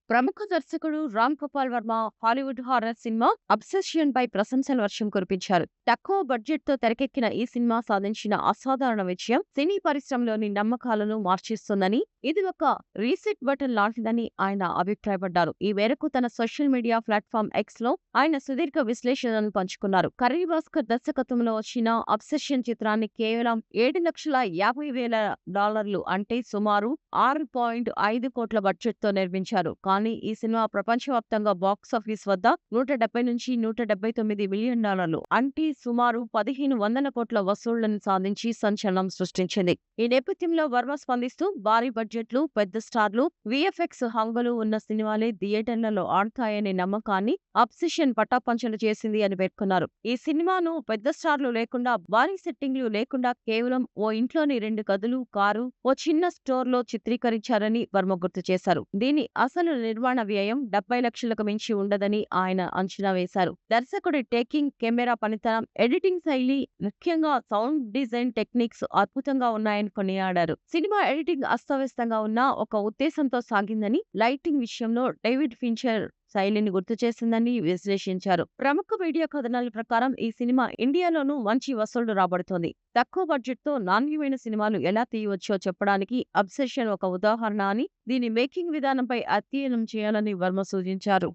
ప్రముఖ దర్శకుడు Ram Gopal Varma Hollywood horror cinema Obsession పై ప్రశంసల వర్షం కురిపించారు. తక్కువ బడ్జెట్ తో తెరకెక్కిన ఈ సినిమా సాధించిన అసాధారణ విజయం సినీ పరిశ్రమలోని నమ్మకాలను మార్చేస్తుందని, ఇది ఒక రీసెట్ బటన్ లాంటిదని ఆయన అభిప్రాయపడ్డారు. ఈ మేరకు తన సోషల్ మీడియా ప్లాట్ఫామ్ ఎక్స్ లో ఆయన సుదీర్ఘ విశ్లేషణను పంచుకున్నారు. కర్రీ భాస్కర్ దర్శకత్వంలో వచ్చిన అబ్సెషన్ చిత్రాన్ని కేవలం $7,50,000 అంటే సుమారు 6.5 కోట్ల బడ్జెట్ తో నిర్మించారు. కానీ ఈ సినిమా ప్రపంచవ్యాప్తంగా బాక్సాఫీస్ వద్ద 170 నుంచి $179 మిలియన్ అంటే సుమారు 1,500 కోట్ల వసూళ్లను సాధించి సంచలనం సృష్టించింది. ఈ నేపథ్యంలో వర్మ స్పందిస్తూ భారీ బడ్జెట్లు, పెద్ద స్టార్లు, విఎఫ్ఎక్స్ హంగులు ఉన్న సినిమాలే థియేటర్లలో ఆడతాయనే నమ్మకాన్ని అబ్సెషన్ పటాపంచలు చేసింది అని పేర్కొన్నారు. ఈ సినిమాను పెద్ద స్టార్లు లేకుండా, భారీ సెట్టింగ్లు లేకుండా కేవలం ఓ ఇంట్లోని 2 గదులు, కారు, ఓ చిన్న స్టోర్ లో చిత్రీకరించారని వర్మ గుర్తు చేశారు. దీని అసలు నిర్మాణ వ్యయం 70 లక్షలకు మించి ఉండదని ఆయన అంచనా వేశారు. దర్శకుడి టేకింగ్, కెమెరా పనితనం, ఎడిటింగ్ శైలి, ముఖ్యంగా సౌండ్ డిజైన్ టెక్నిక్స్ అద్భుతంగా ఉన్నాయని కొనియాడారు. సినిమా ఎడిటింగ్ అస్తవ్యస్తంగా ఉన్నా ఒక ఉద్దేశంతో సాగిందని, లైటింగ్ విషయంలో డేవిడ్ ఫించర్ శైలిని గుర్తు చేసిందని విశ్లేషించారు. ప్రముఖ మీడియా కథనాల ప్రకారం ఈ సినిమా ఇండియాలోనూ మంచి వసూళ్లు రాబడుతోంది. తక్కువ బడ్జెట్తో నాణ్యమైన సినిమాలు ఎలా తీయవచ్చో చెప్పడానికి అబ్సెషన్ ఒక ఉదాహరణ అని, దీని మేకింగ్ విధానంపై అధ్యయనం చేయాలని వర్మ సూచించారు.